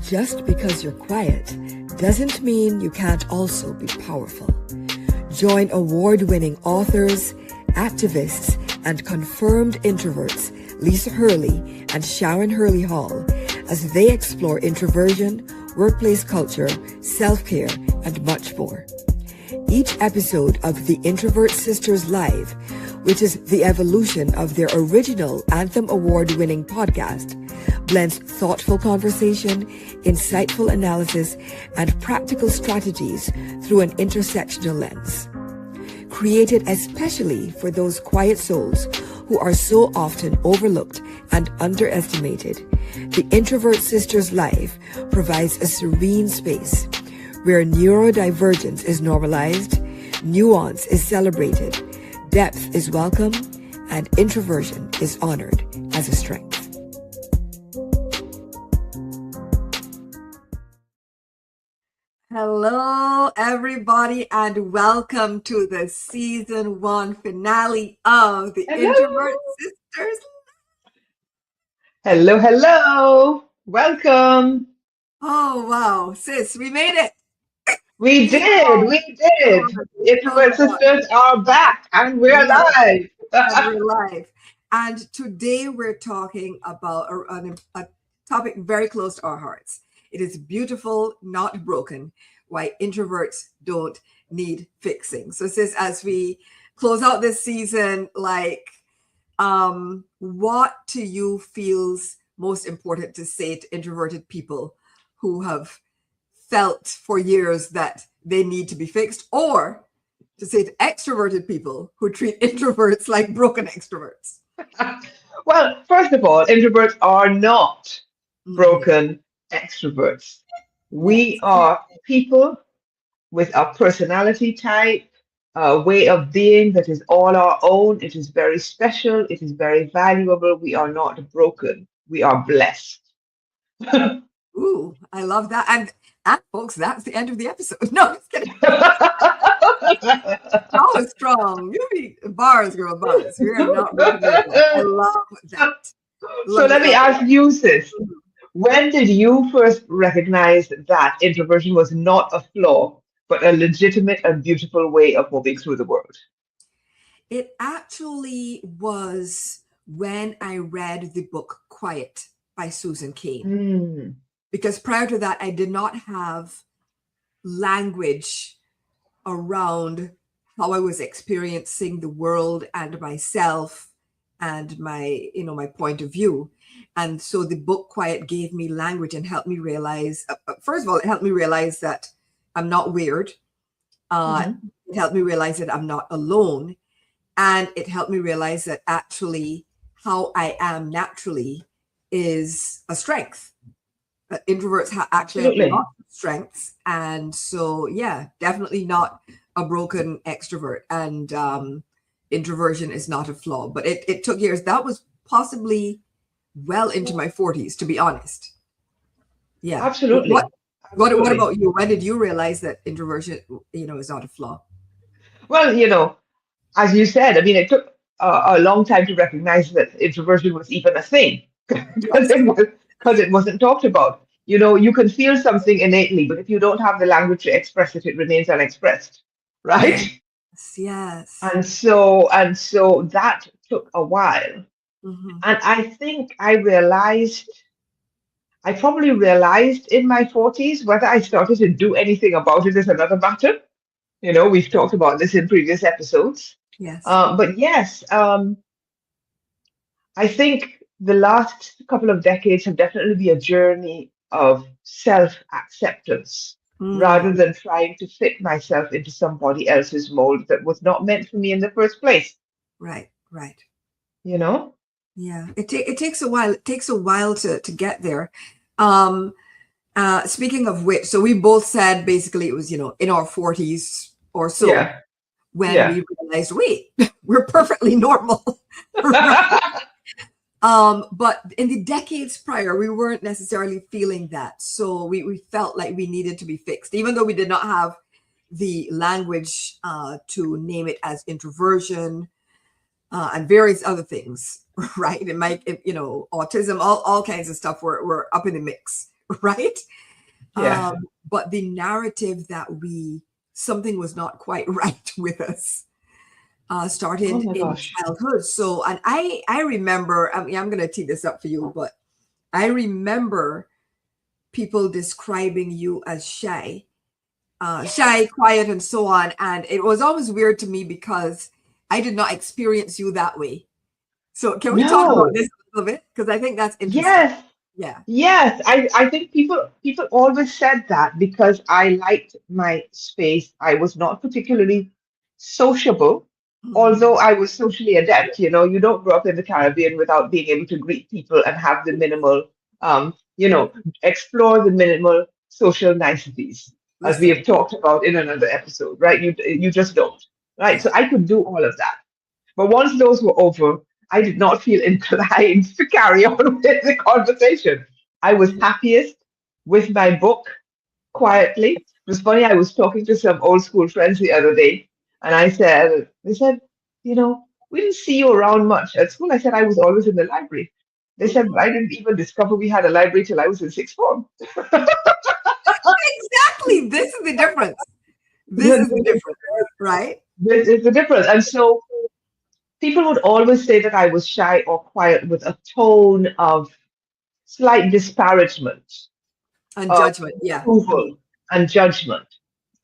Just because you're quiet doesn't mean you can't also be powerful. Join award-winning authors, activists, and confirmed introverts Lisa Hurley and Sharon Hurley Hall as they explore introversion, workplace culture, self-care, and much more. Each episode of the Introverts Sisters Live, which is the evolution of their original Anthem Award-winning podcast, blends thoughtful conversation, insightful analysis, and practical strategies through an intersectional lens. Created especially for those quiet souls who are so often overlooked and underestimated, the Introvert Sisters Live provides a serene space where neurodivergence is normalized, nuance is celebrated, depth is welcome, and introversion is honored as a strength. Hello, everybody, and welcome to the season 1 finale of the Introvert Sisters. Hello, hello. Welcome. Oh, wow. Sis, we made it. We did. Introvert Sisters are back and we're live. And we're live. And today we're talking about a topic very close to our hearts. It is beautiful, not broken. Why introverts don't need fixing. So, sis, as we close out this season, what to you feels most important to say to introverted people who have felt for years that they need to be fixed, or to say to extroverted people who treat introverts like broken extroverts? Well, first of all, introverts are not broken extroverts. We are people with a personality type, a way of being that is all our own. It is very special. It is very valuable. We are not broken. We are blessed. Ooh, I love that. And folks, that's the end of the episode. No, just kidding. That was strong. You be bars, girl, bars. We are not broken. I love that. So let me ask you, sis. When did you first recognize that introversion was not a flaw, but a legitimate and beautiful way of moving through the world? It actually was when I read the book Quiet by Susan Cain. Because prior to that, I did not have language around how I was experiencing the world and myself and my point of view. And so the book Quiet gave me language and helped me realize, first of all, it helped me realize that I'm not weird. It helped me realize that I'm not alone. And it helped me realize that actually how I am naturally is a strength. Introverts actually have lots of strengths. And so, yeah, definitely not a broken extrovert. And introversion is not a flaw. But it took years. That was possibly well into my 40s, to be honest. Yeah. Absolutely. What about you? When did you realize that introversion, is not a flaw? Well, as you said, it took a long time to recognize that introversion was even a thing because it wasn't talked about. You can feel something innately, but if you don't have the language to express it, it remains unexpressed, right? Yes. And so that took a while. And I think I probably realized in my 40s. Whether I started to do anything about it is another matter. We've talked about this in previous episodes. Yes. But yes, I think the last couple of decades have definitely been a journey of self-acceptance rather than trying to fit myself into somebody else's mold that was not meant for me in the first place. Right. Yeah, it takes a while. It takes a while to get there. Speaking of which, so we both said basically it was, in our 40s or so when we realized, wait, we're perfectly normal. But in the decades prior, we weren't necessarily feeling that. So we felt like we needed to be fixed, even though we did not have the language to name it as introversion and various other things, right? It might, autism, all kinds of stuff were up in the mix, right? Yeah. But the narrative that something was not quite right with us Oh started my in gosh. childhood. So, and I remember, I mean, I'm going to tee this up for you, but I remember people describing you as shy, quiet, and so on. And it was always weird to me because I did not experience you that way. So can we talk about No. this a little bit? Because I think that's interesting. Yes. Yeah. Yes. I think people always said that because I liked my space. I was not particularly sociable, although Mhm. I was socially adept. You know, you don't grow up in the Caribbean without being able to greet people and have the minimal, you know, explore the minimal social niceties, as we Listen. have talked about in another episode, right? You just don't, right? Yeah. So I could do all of that. But once those were over, I did not feel inclined to carry on with the conversation. I was happiest with my book quietly. It was funny, I was talking to some old school friends the other day, and they said, you know, we didn't see you around much at school. I said, I was always in the library. They said, Mhm. I didn't even discover we had a library till I was in sixth form. Exactly. This is the difference. This is the This difference, right? is the difference. And so people would always say that I was shy or quiet with a tone of slight disparagement, And judgment. Yeah. Mhm. approval, and judgment.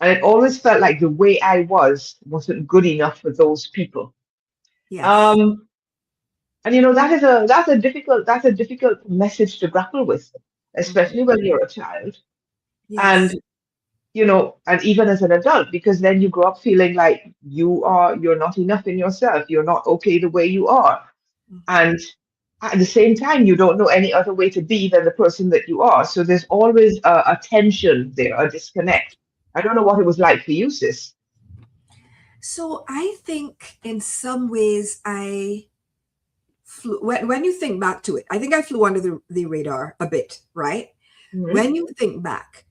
And it always felt like the way I was wasn't good enough for those people. Yes. Um, and that's a difficult message to grapple with, Mhm. especially when you're a child. And Yes. and even as an adult, because then you grow up feeling like you're not enough in yourself, you're not okay the way you are. Mhm. And at the same time, you don't know any other way to be than the person that you are. So there's always a tension there, a disconnect. I don't know what it was like for you, sis. So I think in some ways I flew, when you think back to it, I think I flew under the radar a bit, right? Hmm. When you think back,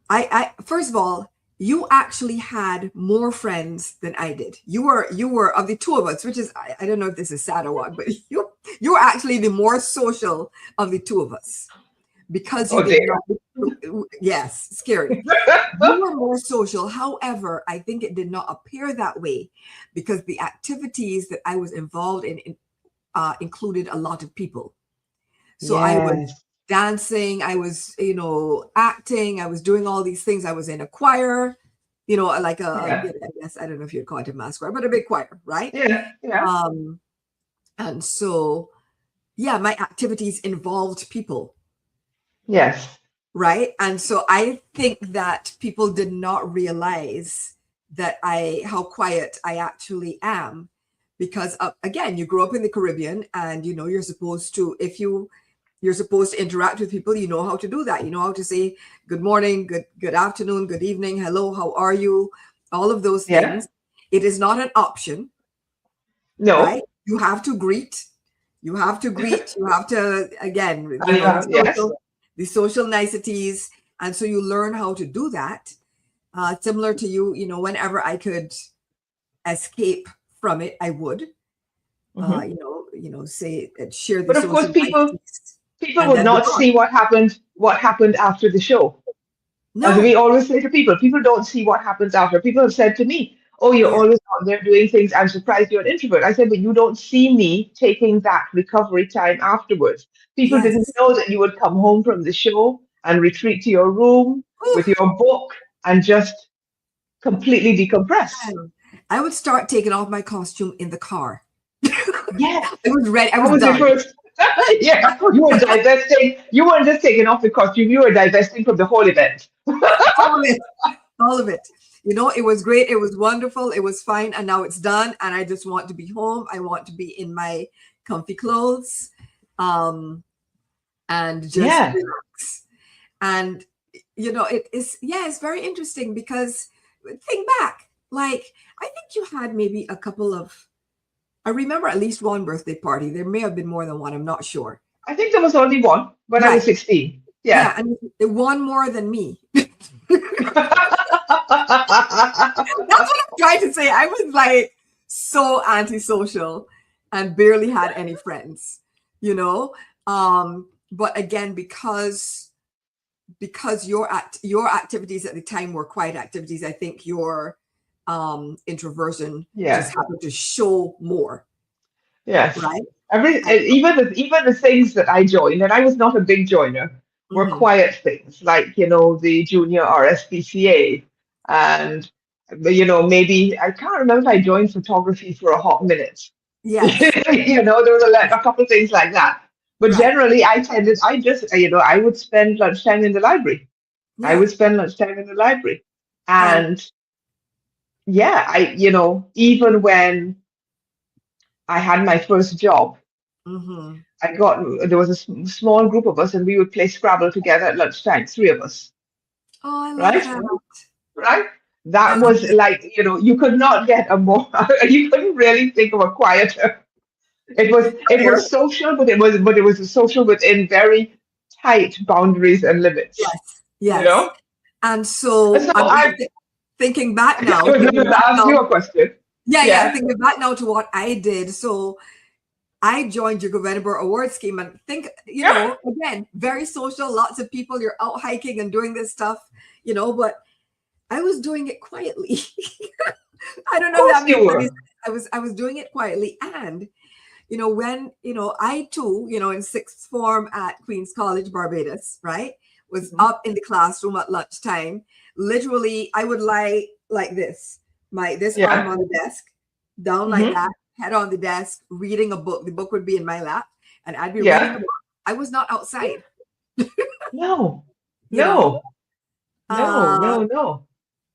I first of all, you actually had more friends than I did. You were of the two of us, which is I don't know if this is sad or what, but you were actually the more social of the two of us because you Oh did dear. not. Yes, scary. You were more social. However, I think it did not appear that way because the activities that I was involved in included a lot of people. So I was Yes. dancing, I was, acting, I was doing all these things. I was in a choir, like Yeah. I guess, I don't know if you'd call it a mass choir, but a big choir, right? Yeah. Yeah. Um, and so, yeah, my activities involved people, Yes. right? And so I think that people did not realize that how quiet I actually am because again, you grow up in the Caribbean and you're supposed to, if you're supposed to interact with people, you know how to do that. You know how to say good morning, good afternoon, good evening, hello, how are you? All of those Yeah. things. It is not an option, right? No. You have to greet. You have to greet. You have to, again, And you have, yes. the social niceties. And so you learn how to do that. Similar to you, whenever I could escape from it, I would, Hmm. say, share the But of course, social niceties people and would then be not gone. see what happened after the show. As we No. always say to people don't see what happens after. People have said to me, "Oh, you're Yeah. always out there doing things. I'm surprised you're an introvert." I said, "But you don't see me taking that recovery time afterwards. People didn't Yes. know that you would come home from the show and retreat to your room with Oof, your book and just completely decompress." man. I would start taking off my costume in the car. Yes, I was ready. I that was was your done. first. Yeah, you were divesting. You weren't just taking off the costume. You were divesting from the whole event. All of it. All of it. It was great. It was wonderful. It was fine. And now it's done. And I just want to be home. I want to be in my comfy clothes and just Yeah. relax. And, it is, yeah, it's very interesting because think back, like, I think you had maybe a couple of, I remember at least one birthday party. There may have been more than one. I'm not sure. I think there was only one when I was Right. 16. Yeah. Yeah. And one more than me. That's what I'm trying to say. I was like so antisocial and barely had any friends, you know? But again, because because your activities at the time were quiet activities, I think your introversion just happened to show more. Yes. Right. Even the things that I joined, and I was not a big joiner, were quiet things like, the junior RSPCA, and maybe I can't remember if I joined photography for a hot minute. Yes. There was a couple of things like that. But generally, I would spend lunchtime in the library. Yeah. I would spend lunchtime in the library. And even when I had my first job, there was a small group of us, and we would play Scrabble together at lunchtime, three of us. Oh, I love Right? that. Right? That was like, you could not get a more, you couldn't really think of a quieter. It was social, but it was a social within very tight boundaries and limits. Yes. And so I'm thinking back now. I was going to ask you a question. Yeah. Thinking back now to what I did. So I joined your Governor Award scheme, and think, again, very social, lots of people, you're out hiking and doing this stuff, but I was doing it quietly. I don't know that makes any sense. I was doing it quietly. And, when, I too, in sixth form at Queen's College, Barbados, right, was up in the classroom at lunchtime. Literally, I would lie like this, arm on the desk, down like that, head on the desk, reading a book. The book would be in my lap, and I'd be reading a book. I was not outside. No.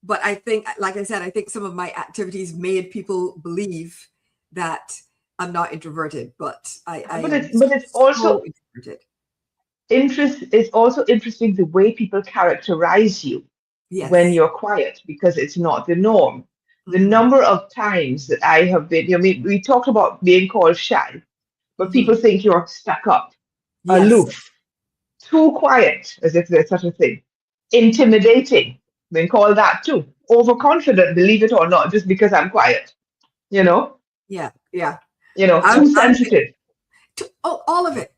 But I think, like I said, I think some of my activities made people believe that I'm not introverted, but it's also introverted. It's also interesting the way people characterize you when you're quiet, because it's not the norm. The number of times that I have been, we talked about being called shy, but people think you're stuck up, aloof, too quiet, as if there's such a thing, intimidating, they call that too, overconfident, believe it or not, just because I'm quiet, Yeah. Too sensitive. All of it.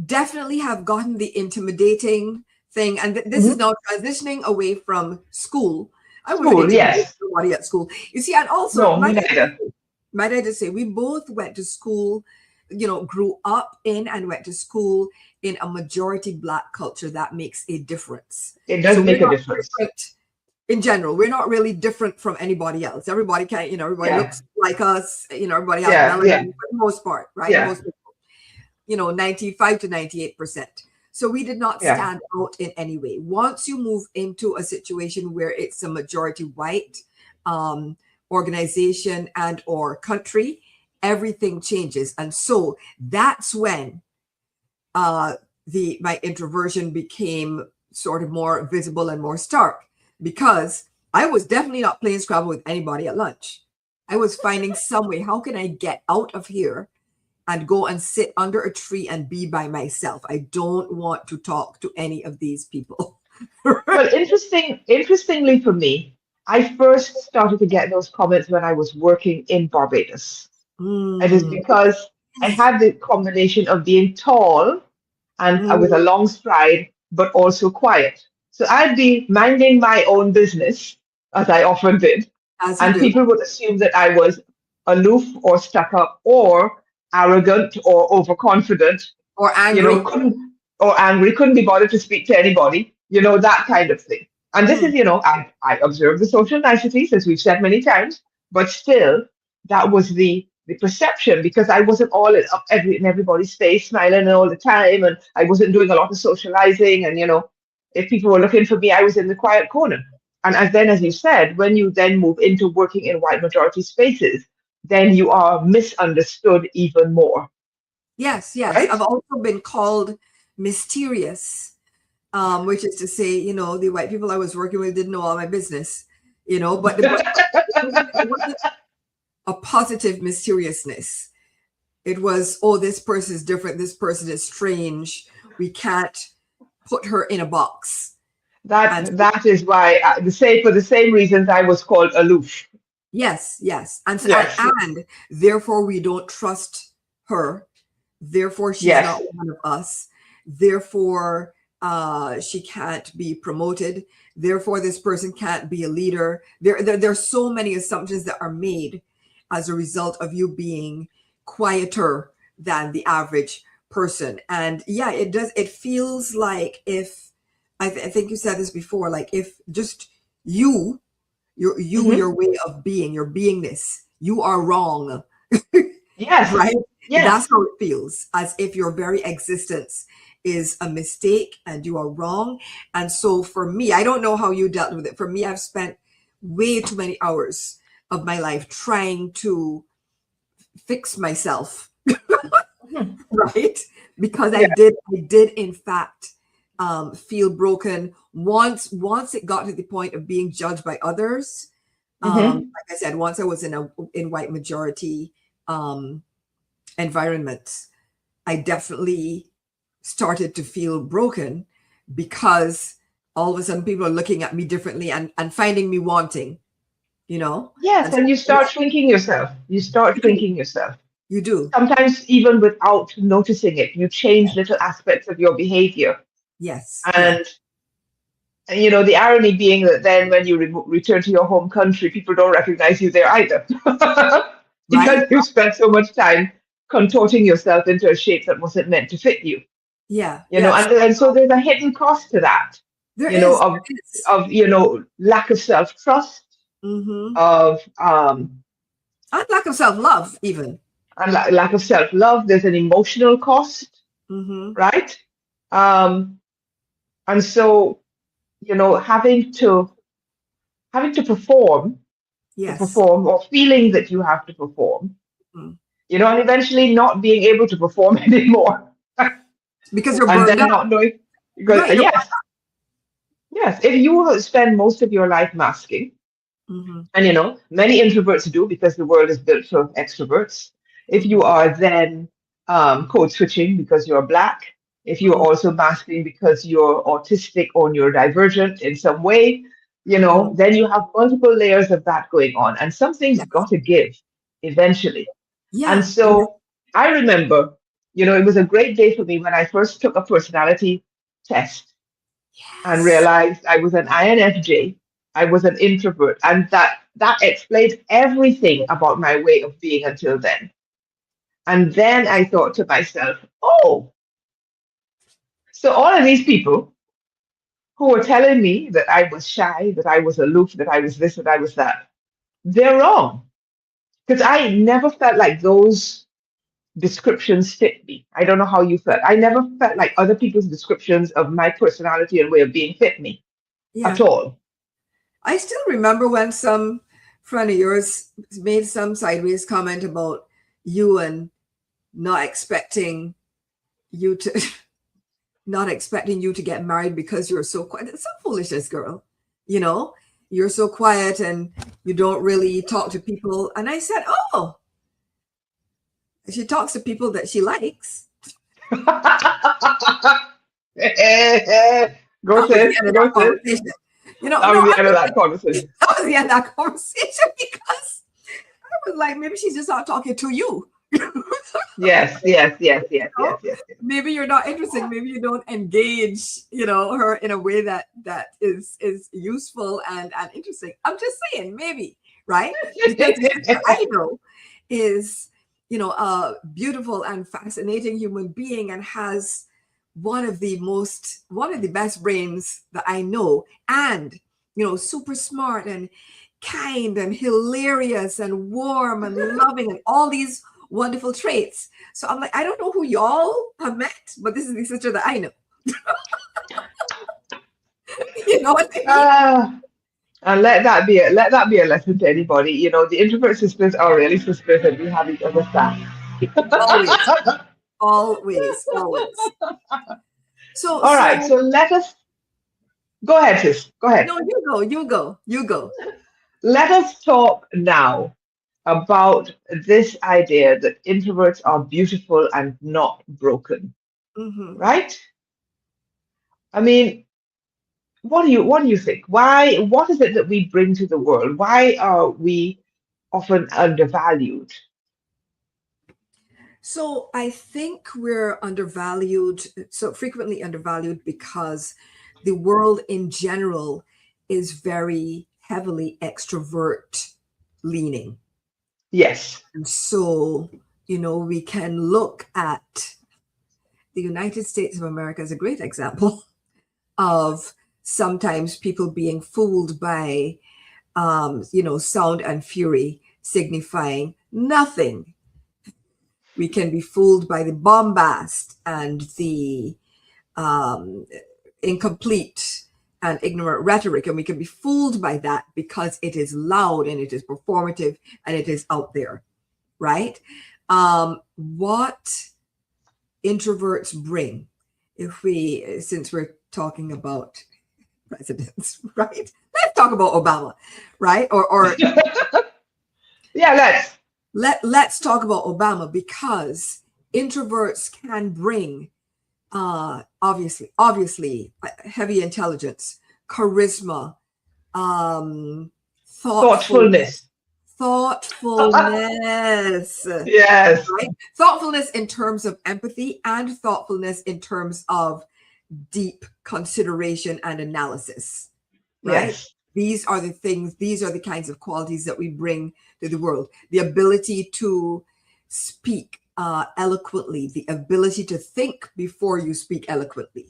Definitely have gotten the intimidating thing. And this is now transitioning away from school. I wasn't intimidating somebody at school. You see, and also, might I just say, we both went to school, grew up in and went to school in a majority Black culture. That makes a difference. It does make a difference. In general, we're not really different from anybody else. Everybody everybody looks like us. Everybody has melanin for the most part, right? Most people, 95 to 98%. So we did not stand out in any way. Once you move into a situation where it's a majority white organization and or country, everything changes. And so that's when my introversion became sort of more visible and more stark, because I was definitely not playing Scrabble with anybody at lunch. I was finding some way, how can I get out of here and go and sit under a tree and be by myself? I don't want to talk to any of these people. Well, interestingly for me, I first started to get those comments when I was working in Barbados. It is because I had the combination of being tall and with a long stride, but also quiet. So I'd be minding my own business, as I often did, and people would assume that I was aloof or stuck up or arrogant or overconfident or angry, couldn't be bothered to speak to anybody, that kind of thing. And this is, I observe the social niceties, as we've said many times, but still, that was the perception, because I wasn't all in everybody's face, smiling all the time, and I wasn't doing a lot of socializing. And if people were looking for me, I was in the quiet corner. And as you said, when you then move into working in white majority spaces, then you are misunderstood even more. Yes. Right? I've also been called mysterious, which is to say, the white people I was working with didn't know all my business, but it wasn't a positive mysteriousness. It was, this person is different. This person is strange. We can't put her in a box. That is why, for the same reasons, I was called aloof. Yes. And therefore we don't trust her. Therefore she's not one of us. Therefore she can't be promoted, therefore this person can't be a leader. There's so many assumptions that are made as a result of you being quieter than the average person. And yeah, it feels like if I think you said this before, like if just you Mm-hmm. your way of being, your beingness, you are wrong. Yes. Right? Yes. That's how it feels, as if your very existence is a mistake and you are wrong. And so for me, I don't know how you dealt with it. For me, I've spent way too many hours of my life trying to fix myself, Mhm. right? Because Yeah. I did in fact feel broken once it got to the point of being judged by others. Mm-hmm. Like I said, once I was in white majority um, environments, I definitely started to feel broken because all of a sudden people are looking at me differently and finding me wanting, you know? Yes, And so and you start shrinking yourself. You start you do, shrinking yourself. you do. Sometimes even without noticing it, you change little aspects of your behavior. Yes, yes, And the irony being that then when you return to your home country, people don't recognize you there either. right? Because you spent so much time contorting yourself into a shape that wasn't meant to fit you. Yeah, You know, yeah. So and so there's a hidden cost to that, there you know, is, of there is. of lack of self-trust, Mm-hmm. of And lack of self-love, even. and lack of self-love. There's an emotional cost, Mm-hmm. right? Um, and so, having to Yes. perform, or feeling that you have to perform, Mm. and eventually not being able to perform anymore, Because you're and burned then out. not knowing, because Right. yes, yes, if you spend most of your life masking, Mm-hmm. and many introverts do because the world is built for extroverts. If Mm-hmm. you are then code switching because you're black, if you're Mm-hmm. also masking because you're autistic or neurodivergent in some way, Mm-hmm. then you have multiple layers of that going on, and something's Yes. got to give eventually. And Yeah. Yeah. so I remember, it was a great day for me when I first took a personality test and Yes. realized I was an INFJ. I was an introvert, and that explains everything about my way of being until then. And then I thought to myself, oh, so all of these people who were telling me that I was shy, that I was aloof, that I was this, that I was that, they're wrong. Because I never felt like those descriptions fit me. I don't know how you felt. I never felt like other people's descriptions of my personality and way of being fit me at Yeah. all. I still remember when some friend of yours made some sideways comment about you and not expecting you to not expecting you to get married because you're so quiet. It's some foolishness, girl. You know, you're so quiet and you don't really talk to people. And I said, oh, she talks to people that she likes. Go That was the sis, end of that go sis. conversation. You know, That no, was the I end of was that like, conversation. that was the end of that conversation because I was like, maybe she's just not talking to you. Yes, yes, yes, yes, Know? yes, yes, yes. Maybe you're not interested. Maybe you don't engage, her in a way that is useful and interesting. I'm just saying, maybe, right? Because the sister I know is, a beautiful and fascinating human being and has one of the best brains that I know, and super smart and kind and hilarious and warm and loving and all these wonderful traits. So I'm like, I don't know who y'all have met, but this is the sister that I know. You know what I mean? Ah, and let that be a lesson to anybody. The introvert sisters are really sisters, and we have each other's back. Always, always, always. So, All right, so so let us go ahead, sis. Go ahead. no, you go. Let us talk now about this idea that introverts are beautiful and not broken, Hmm. right? I mean, what do you think? What is it that we bring to the world? Why are we often undervalued? So I think we're undervalued, so frequently undervalued because the world in general is very heavily extrovert leaning. Yes. And so, we can look at the United States of America as a great example of sometimes people being fooled by, sound and fury signifying nothing. We can be fooled by the bombast and the um, incomplete and ignorant rhetoric, and we can be fooled by that because it is loud and it is performative and it is out there, right? What introverts bring, since we're talking about presidents, right? Let's talk about Obama, right? Or Yeah, let's talk about Obama, because introverts can bring obviously heavy intelligence, charisma, thoughtfulness, thoughtfulness. thoughtfulness, Yes. right? Thoughtfulness in terms of empathy and thoughtfulness in terms of deep consideration and analysis, right? Yes. These are the things, these are the kinds of qualities that we bring to the world. The ability to speak eloquently, the ability to think before you speak eloquently,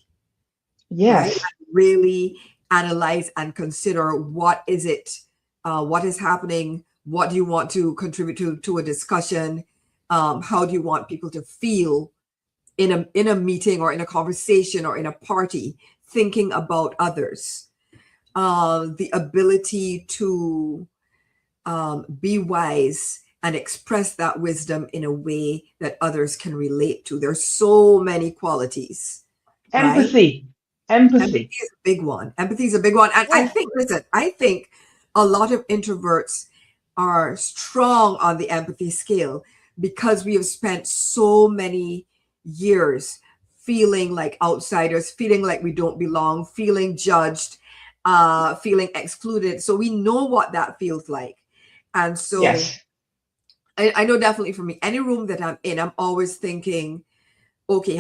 right? Yes. And really analyze and consider what is it, what is happening, what do you want to contribute to a discussion, how do you want people to feel in a meeting or in a conversation or in a party, thinking about others. The ability to be wise and express that wisdom in a way that others can relate to. There's so many qualities, right? Empathy. Empathy Empathy. is a big one. Empathy is a big one. And Yes. I think a lot of introverts are strong on the empathy scale because we have spent so many years feeling like outsiders, feeling like we don't belong, feeling judged, feeling excluded. So we know what that feels like. And so Yes. I know definitely for me, any room that I'm in, I'm always thinking, okay,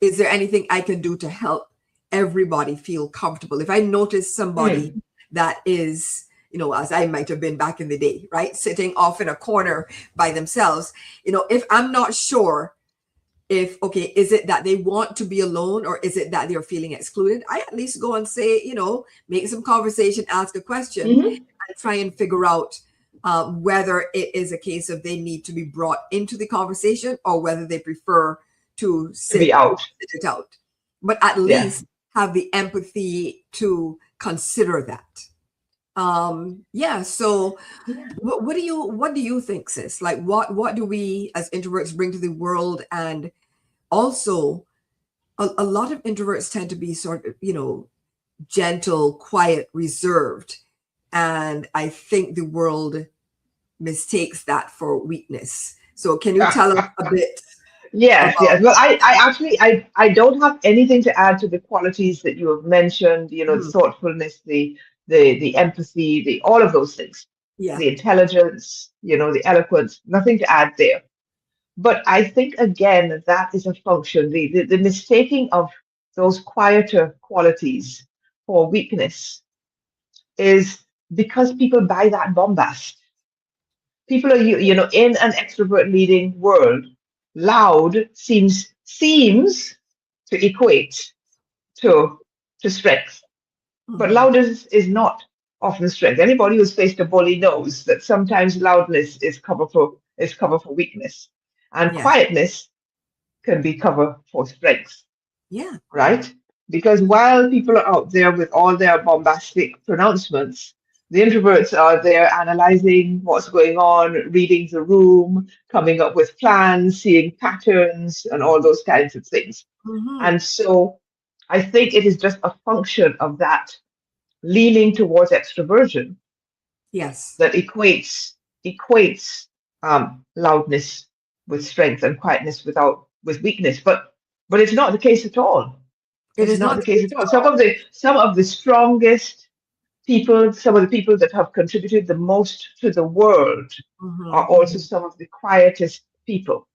is there anything I can do to help everybody feel comfortable? If I notice somebody Mm. that is, as I might have been back in the day, right, sitting off in a corner by themselves, if I'm not sure okay, is it that they want to be alone or is it that they're feeling excluded? I at least go and say, make some conversation, ask a question, Mhm. and try and figure out whether it is a case of they need to be brought into the conversation or whether they prefer to To be sit out. it out. But at Yeah. least have the empathy to consider that. Yeah. So what do you think, sis? Like what do we as introverts bring to the world? And also a lot of introverts tend to be sort of, gentle, quiet, reserved. And I think the world mistakes that for weakness. So can you tell us a bit Yes, about? yes. Well, I actually, I don't have anything to add to the qualities that you have mentioned. The Mhm. thoughtfulness, the empathy, the all of those things, Yeah. the intelligence, the eloquence. Nothing to add there. But I think again that is a function. The mistaking of those quieter qualities for weakness is because people buy that bombast. People are in an extrovert leading world. Loud seems to equate to strength, but Hmm. loud is not often strength. Anybody who's faced a bully knows that sometimes loudness is cover for weakness, and Yeah. quietness can be cover for strength, Yeah. right? Because while people are out there with all their bombastic pronouncements, the introverts are there analyzing what's going on, reading the room, coming up with plans, seeing patterns, and all those kinds of things. Hmm. And so I think it is just a function of that leaning towards extroversion Yes. that equates loudness with strength and quietness with weakness. But it's not the case at all. It It's is not not the the case case at at all. Some all. of the strongest people, some of the people that have contributed the most to the world, are Hmm. also some of the quietest people.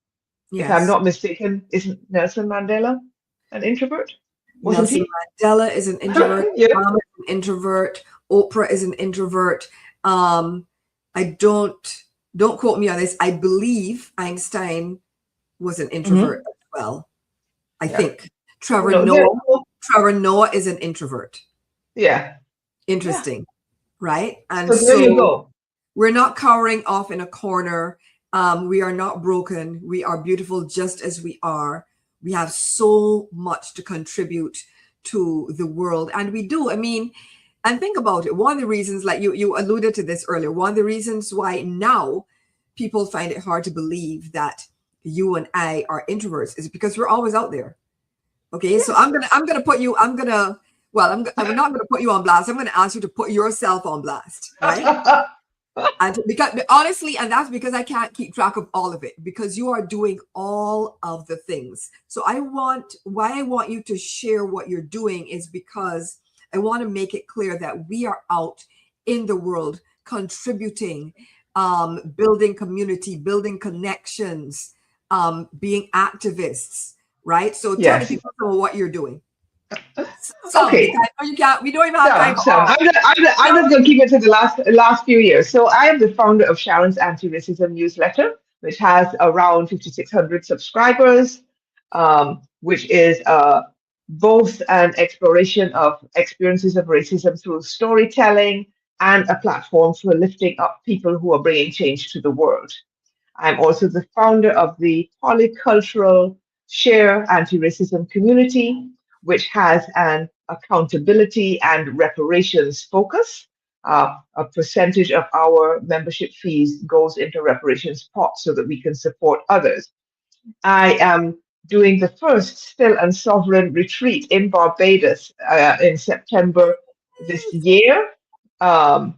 If I'm Yes. not mistaken, isn't Nelson Mandela an introvert? Wasn't Nelson he? Mandela is an introvert. Yeah. Obama is an introvert. Oprah is an introvert. Um, I don't quote me on this. I believe Einstein was an introvert Hmm. as well. I Yeah. think Trevor No, there. Noah. Trevor Noah is an introvert. Yeah. Yeah. Interesting, right? And So there you so go. we're not cowering off in a corner. We are not broken. We are beautiful just as we are. We have so much to contribute to the world. And we do. I mean, and think about it. One of the reasons, like you alluded to this earlier, one of the reasons why now people find it hard to believe that you and I are introverts is because we're always out there. Okay, so Yes. I'm not gonna put you on blast. I'm gonna ask you to put yourself on blast, right? And because honestly, and that's because I can't keep track of all of it because you are doing all of the things. So why I want you to share what you're doing is because I want to make it clear that we are out in the world contributing, building community, building connections, being activists, right? So tell the Yes. people what you're doing. Some, Okay. because I know you can't, we don't even have time Some, for some. all. I'm just going to keep it to the last few years. So I am the founder of Sharon's Anti-Racism newsletter, which has around 5,600 subscribers, which is both an exploration of experiences of racism through storytelling and a platform for lifting up people who are bringing change to the world. I'm also the founder of the polycultural Share Anti-Racism community, which has an accountability and reparations focus. A percentage of our membership fees goes into reparations pot so that we can support others. I am doing the first Still and Sovereign retreat in Barbados in September this year. Um,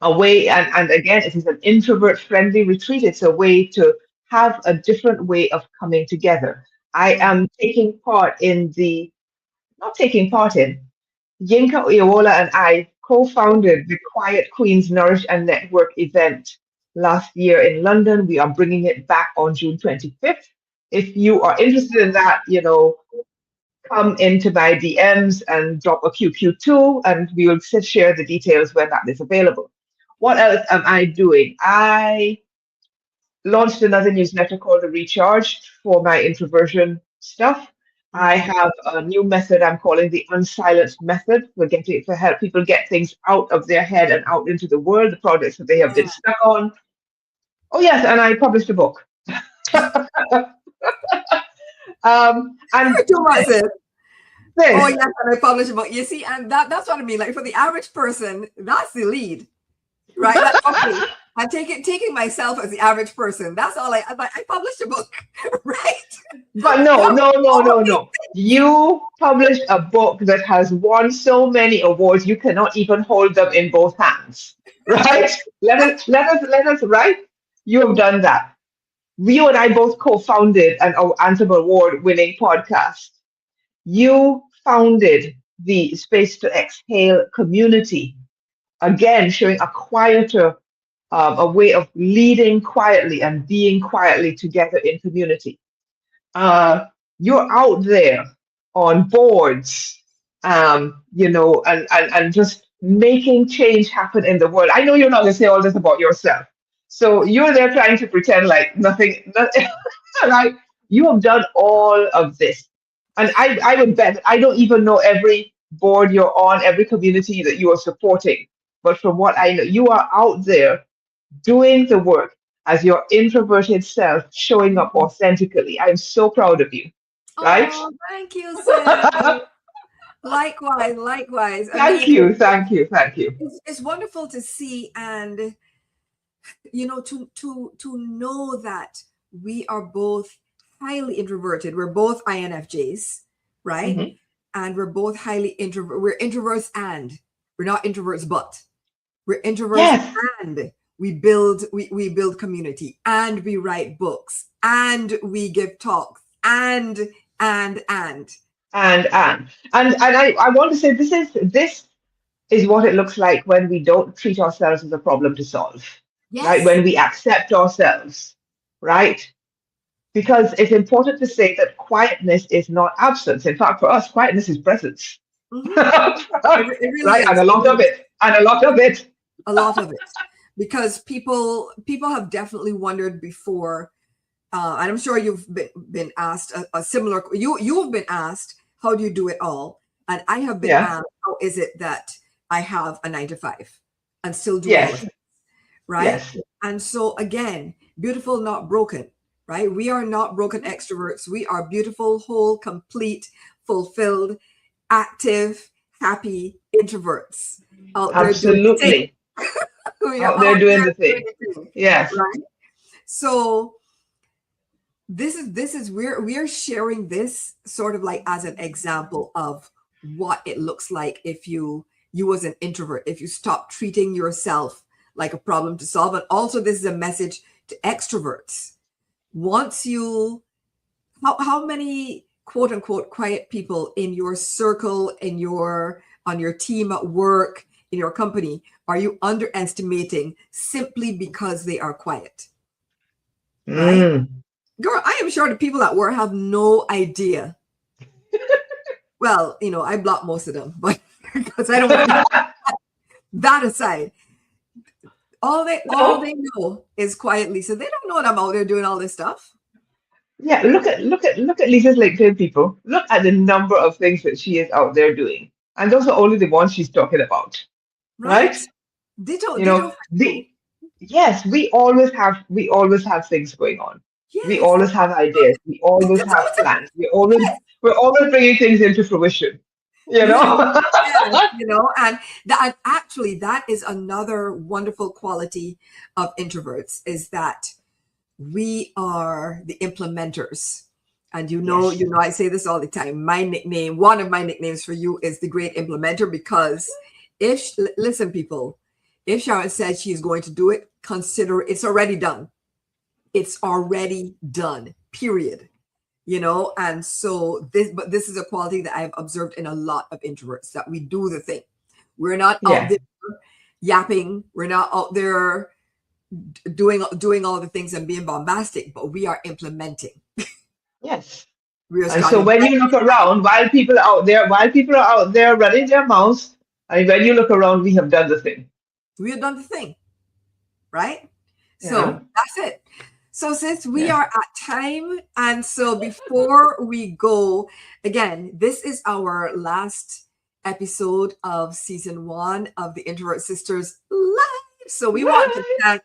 a way, and again, it is an introvert friendly retreat. It's a way to have a different way of coming together. I am taking part in the, not taking part in, Yinka Oyola and I co-founded the Quiet Queens Nourish and Network event last year in London. We are bringing it back on June 25th. If you are interested in that, come into my DMs and drop a QQ2, and we will share the details when that is available. What else am I doing? I launched another newsletter called The Recharge for my introversion stuff. I have a new method I'm calling the unsilenced method for help people get things out of their head and out into the world, the projects that they have been Yeah. stuck on. Oh yes, and I published a book. And Too much. Oh this, yes, and I publish a book. You see, and that's what I mean. Like for the average person, that's the lead, right? Like okay, I'm taking myself as the average person. That's all I published a book, right? but no, But no, no, all no, these no. You published a book that has won so many awards you cannot even hold them in both hands. Right? Let us right? You have done that. You and I both co-founded an Anthem Award-winning podcast. You founded the Space to Exhale community, again showing a quieter, a way of leading quietly and being quietly together in community. You're out there on boards, and just making change happen in the world. I know you're not going to say all this about yourself. So you're there trying to pretend like nothing, right? You have done all of this. And I would bet that I don't even know every board you're on, every community that you are supporting. But from what I know, you are out there doing the work as your introverted self, showing up authentically. I'm so proud of you, right? oh, thank you, sis. Likewise, likewise. I Thank mean, you, thank you, thank you. it's wonderful to see and to know that we are both highly introverted. We're both INFJs, right? Mhm. And we're both highly introvert. We're introverts and we're not introverts, but we're introverts Yes, and we build community and we write books and we give talks and and I want to say this is what it looks like when we don't treat ourselves as a problem to solve, right? yes, When we accept ourselves, right? Because it's important to say that quietness is not absence. In fact, for us, quietness is presence. Mhm. Right? It really And is. a It lot really of is. it. And a lot of it. A lot of it, because people have definitely wondered before, and I'm sure you've been asked a similar. You've been asked, how do you do it all? And I have been Yeah. asked, how is it that I have a 9 to 5 and still do all of Yes. it, right? Yes. And so again, beautiful, not broken, right? We are not broken extroverts. We are beautiful, whole, complete, fulfilled, active, happy introverts out there doing the thing. Absolutely. We are Out there out doing there the doing thing. the thing, Yes. right? So this is we're sharing this sort of like as an example of what it looks like if you as an introvert, if you stop treating yourself like a problem to solve. And also this is a message to extroverts. Once you how many quote unquote quiet people in your circle, in your on your team at work, in your company are you underestimating simply because they are quiet, right? Mm. Girl, I am sure the people at work have no idea. Well, I block most of them, but because I don't want that aside. All No. they know is quietly. So they don't know that I'm out there doing all this stuff. Yeah, look at Lisa's LinkedIn, people. Look at the number of things that she is out there doing. And those are only the ones she's talking about. Right? Right? Ditto, You know, ditto for you. the yes, we always have things going on. We Yes. always have ideas. We always have plans. We're always bringing things into fruition. You Yes. know? Yes, and actually that is another wonderful quality of introverts is that we are the implementers. And Yes. I say this all the time. One of my nicknames for you is the great implementer, because listen, people, if Sharon said she's going to do it, consider it's already done. It's already done, period. And so this is a quality that I've observed in a lot of introverts, that we do the thing. We're not out Yeah. there yapping. We're not out there doing all the things and being bombastic, but we are implementing. Yes. We are And so starting. when you look around, while people are out there running their mouths, and when you look around, we have done the thing. We have done the thing, right? Yeah. So that's it. So since we Yeah. are at time, and so before we go, again, this is our last episode of season 1 of the Introvert Sisters Live. So we want to Right. thank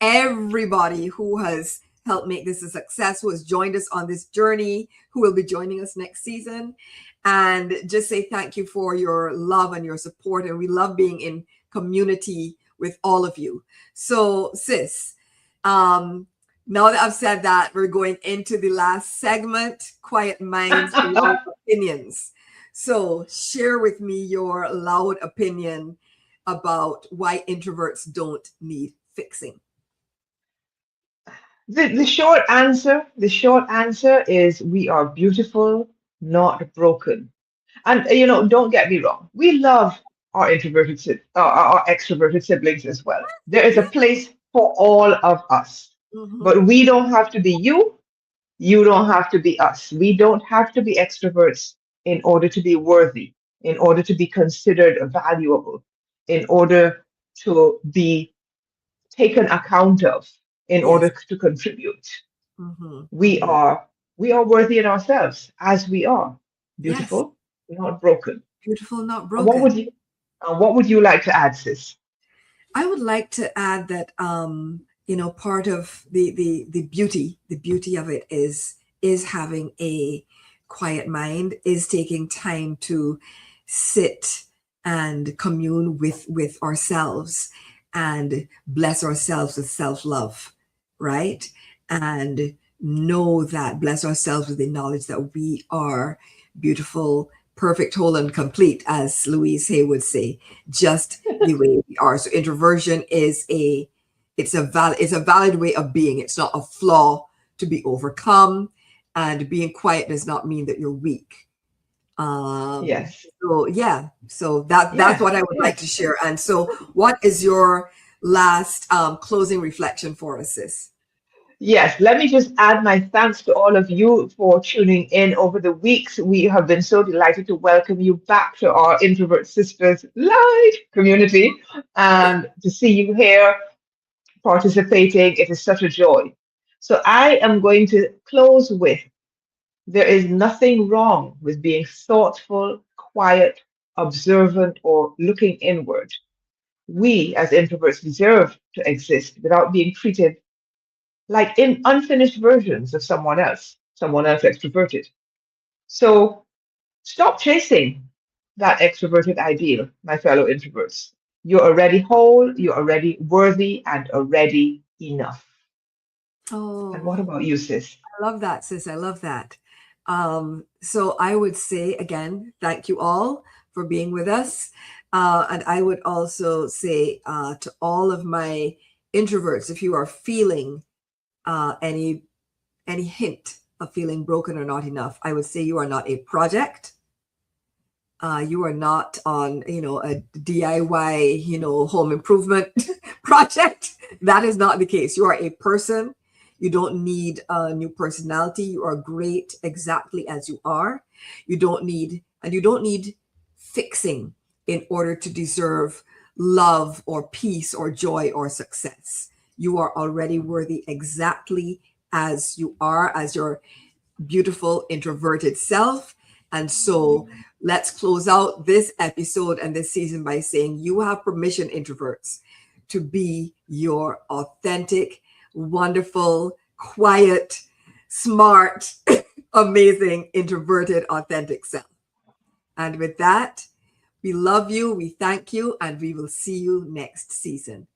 everybody who has helped make this a success, who has joined us on this journey, who will be joining us next season. And just say thank you for your love and your support. And we love being in community with all of you. So, sis, now that I've said that, we're going into the last segment, Quiet Minds, Loud Opinions. So share with me your loud opinion about why introverts don't need fixing. The short answer is we are beautiful, not broken. And don't get me wrong, we love our extroverted siblings as well. There is a place for all of us, Mm-hmm. but we don't have to be you. You don't have to be us. We don't have to be extroverts in order to be worthy, in order to be considered valuable, in order to be taken account of, in Yes. order to contribute. Mm-hmm. We Mm-hmm. are we are worthy in ourselves as we are, Yes. beautiful, not broken. Beautiful, not And what would broken. you like to add, sis? I would like to add that part of the beauty of it is having a quiet mind, is taking time to sit and commune with ourselves and bless ourselves with self-love, right? And know that, bless ourselves with the knowledge that we are beautiful, perfect, whole, and complete, as Louise Hay would say, just the way we are. So introversion is a valid way of being. It's not a flaw to be overcome, and being quiet does not mean that you're weak. Yes. So yeah, so that's Yeah. what I would like to Yes. share. And so, what is your last closing reflection for us, sis? Yes, let me just add my thanks to all of you for tuning in over the weeks. We have been so delighted to welcome you back to our Introvert Sisters live community and to see you here participating. It is such a joy. So I am going to close with there is nothing wrong with being thoughtful, quiet, observant, or looking inward. We as introverts deserve to exist without being treated like in unfinished versions of someone else extroverted. So stop chasing that extroverted ideal, my fellow introverts. You're already whole, you're already worthy, and already enough. And what Oh, about you, sis? I love that, sis. I love that. So I would say again, thank you all for being with us. And I would also say to all of my introverts, if you are feeling any hint of feeling broken or not enough, I would say you are not a project. You are not on, a DIY, home improvement project. That is not the case. You are a person. You don't need a new personality. You are great exactly as you are. You don't need fixing in order to deserve love or peace or joy or success. You are already worthy exactly as you are, as your beautiful introverted self. And so let's close out this episode and this season by saying you have permission, introverts, to be your authentic, wonderful, quiet, smart, amazing, introverted, authentic self. And with that, we love you, we thank you, and we will see you next season.